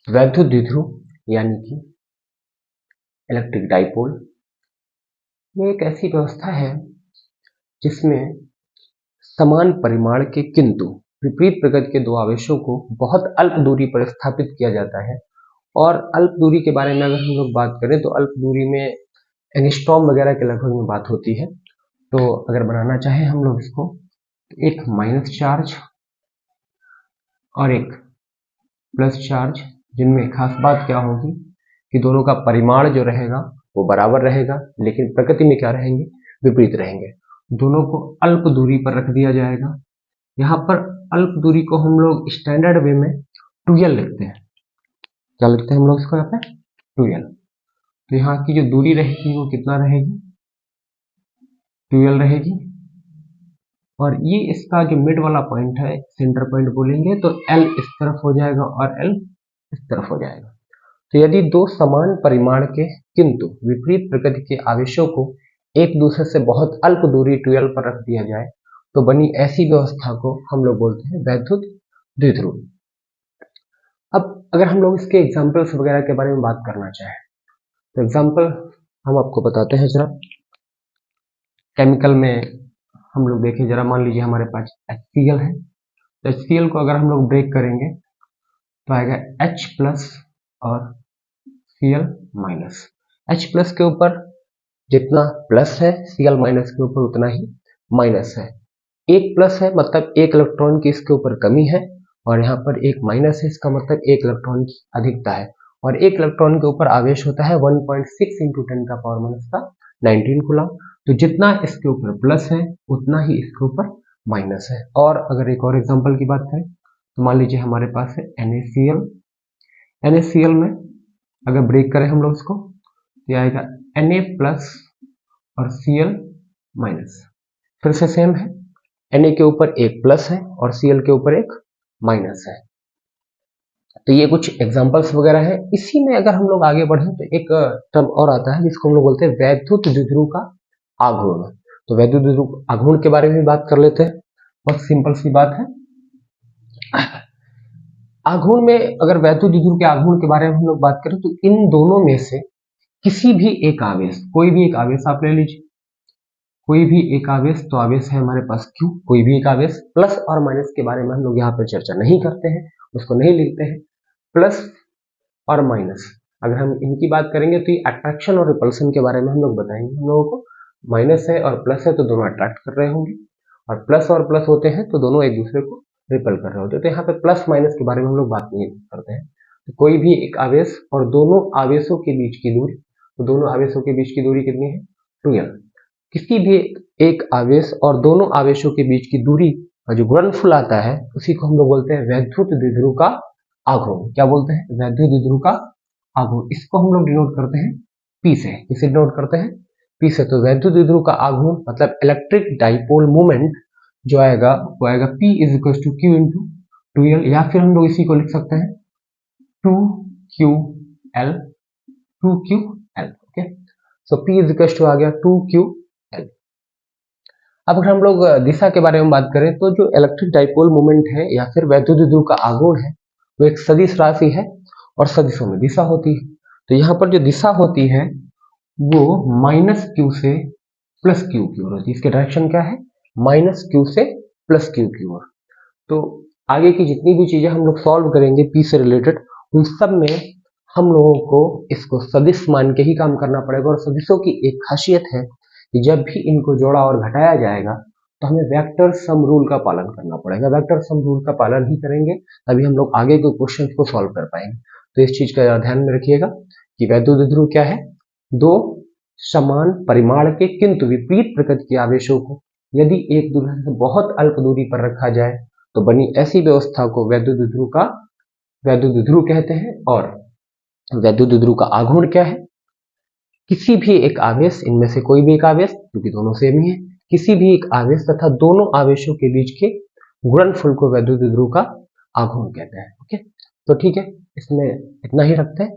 वैद्युत द्विध्रुव यानी कि इलेक्ट्रिक डाइपोल, ये एक ऐसी व्यवस्था है जिसमें समान परिमाण के किंतु विपरीत प्रकृति के दो आवेशों को बहुत अल्प दूरी पर स्थापित किया जाता है। और अल्प दूरी के बारे में अगर हम लोग बात करें तो अल्प दूरी में एंगस्ट्रॉम वगैरह के लगभग में बात होती है। तो अगर बनाना चाहें हम लोग इसको, एक माइनस चार्ज और एक प्लस चार्ज, जिनमें खास बात क्या होगी कि दोनों का परिमाण जो रहेगा वो बराबर रहेगा, लेकिन प्रकृति में क्या रहेंगे, विपरीत रहेंगे। दोनों को अल्प दूरी पर रख दिया जाएगा। यहाँ पर अल्प दूरी को हम लोग स्टैंडर्ड वे में 2l लिखते हैं। क्या लिखते हैं हम लोग इसको यहाँ पे, 2l। तो यहाँ की जो दूरी रहेगी वो कितना रहेगी, 2l रहेगी। और ये इसका जो मिड वाला पॉइंट है, सेंटर पॉइंट बोलेंगे, तो l इस तरफ हो जाएगा और l इस तरफ हो जाएगा। तो यदि दो समान परिमाण के किंतु विपरीत प्रकृति के आवेशों को एक दूसरे से बहुत अल्प दूरी 2l पर रख दिया जाए तो बनी ऐसी व्यवस्था को हम लोग बोलते हैं वैद्युत द्विध्रुव। अब अगर हम लोग इसके एग्जाम्पल्स वगैरह के बारे में बात करना चाहें तो एग्जाम्पल हम आपको बताते हैं जरा। केमिकल में हम लोग देखें जरा, मान लीजिए हमारे पास HCl है, तो HCl को अगर हम लोग ब्रेक करेंगे तो आएगा H प्लस और Cl माइनस। H प्लस के ऊपर जितना प्लस है, Cl माइनस के ऊपर उतना ही माइनस है। एक प्लस है मतलब एक इलेक्ट्रॉन की इसके ऊपर कमी है, और यहाँ पर एक माइनस है, इसका मतलब एक इलेक्ट्रॉन की अधिकता है। और एक इलेक्ट्रॉन के ऊपर आवेश होता है 1.6 × 10⁻⁹ कूलम। तो जितना इसके ऊपर प्लस है उतना ही इसके ऊपर माइनस है। और अगर एक और एग्जांपल की बात करें तो मान लीजिए हमारे पास है NaCl। NaCl में अगर ब्रेक करें हम लोग इसको तो आएगा Na प्लस और Cl माइनस। फिर से सेम है, Na के ऊपर एक प्लस है और Cl के ऊपर एक माइनस है। तो ये कुछ एग्जांपल्स वगैरह है। इसी में अगर हम लोग आगे बढ़े तो एक टर्म और आता है जिसको हम लोग बोलते हैं वैद्युत द्विध्रुव का आघूर्ण। तो वैद्युत द्विध्रुव आघूर्ण के बारे में भी बात कर लेते हैं। बहुत सिंपल सी बात है। आघूर्ण में अगर वैद्युत द्विध्रुव के आघूर्ण के बारे में हम लोग बात करें तो इन दोनों में से किसी भी एक आवेश, कोई भी एक आवेश आप ले लीजिए, कोई भी एक आवेश, तो आवेश है हमारे पास Q, कोई भी एक आवेश, प्लस और माइनस के बारे में हम लोग यहाँ पर चर्चा नहीं करते हैं, उसको नहीं लिखते हैं। प्लस और माइनस, अगर हम इनकी बात करेंगे तो ये अट्रैक्शन और रिपल्सन के बारे में हम लोग बताएंगे हम लोगों को। माइनस है और प्लस है तो दोनों अट्रैक्ट कर रहे होंगे, और प्लस होते हैं तो दोनों एक दूसरे को रिपल कर रहे होते हैं। तो यहाँ पे प्लस माइनस के बारे में हम लोग बात नहीं करते हैं। तो कोई भी एक आवेश और दोनों आवेशों के बीच की दूरी, तो दोनों आवेशों के बीच की दूरी कितनी है, 2l। किसी भी एक आवेश और दोनों आवेशों के बीच की दूरी का जो गुणनफल आता है उसी को हम लोग बोलते हैं वैद्युत द्विध्रुव का आघूर्ण। क्या बोलते हैं, वैद्युत द्विध्रुव का आघूर्ण। इसको हम लोग डिनोट करते हैं P से। किसे डिनोट करते हैं, P से। तो वैद्युत द्विध्रुव का आघूर्ण मतलब इलेक्ट्रिक डाइपोल मोमेंट जो आएगा वो आएगा P = Q × 2l, या फिर हम लोग इसी को लिख सकते हैं 2QL। ओके, सो P = आ गया 2QL। अब अगर हम लोग दिशा के बारे में बात करें तो जो इलेक्ट्रिक डाइपोल मोमेंट है या फिर वैद्युत द्विध्रुव का आघूर्ण है वो एक सदिश राशि है और सदिशों में दिशा होती है। तो यहाँ पर जो दिशा होती है वो -Q से +Q की ओर होती है। इसके डायरेक्शन क्या है, -Q से +Q की ओर। तो आगे की जितनी भी चीजें हम लोग सॉल्व करेंगे P से रिलेटेड, उन सब में हम लोगों को इसको सदिश मान के ही काम करना पड़ेगा। और सदिशों की एक खासियत है कि जब भी इनको जोड़ा और घटाया जाएगा तो हमें वेक्टर सम रूल का पालन करना पड़ेगा। वेक्टर सम रूल का पालन ही करेंगे तभी हम लोग आगे के क्वेश्चन को सॉल्व कर पाएंगे। तो इस चीज का ध्यान में रखिएगा कि वैद्युत द्विध्रुव क्या है, दो समान परिमाण के किंतु विपरीत प्रकृति के आवेशों को यदि एक दूसरे से बहुत अल्प दूरी पर रखा जाए तो बनी ऐसी व्यवस्था को वैद्युत द्विध्रुव कहते हैं। और वैद्युत द्विध्रुव का आघूर्ण क्या है, किसी भी एक आवेश, इनमें से कोई भी एक आवेश, क्योंकि दोनों सेम ही है, किसी भी एक आवेश तथा दोनों आवेशों के बीच के गुणनफल को वैद्युत द्विध्रुव का आघूर्ण कहते हैं। ओके, तो ठीक है, इसमें इतना ही रखते हैं।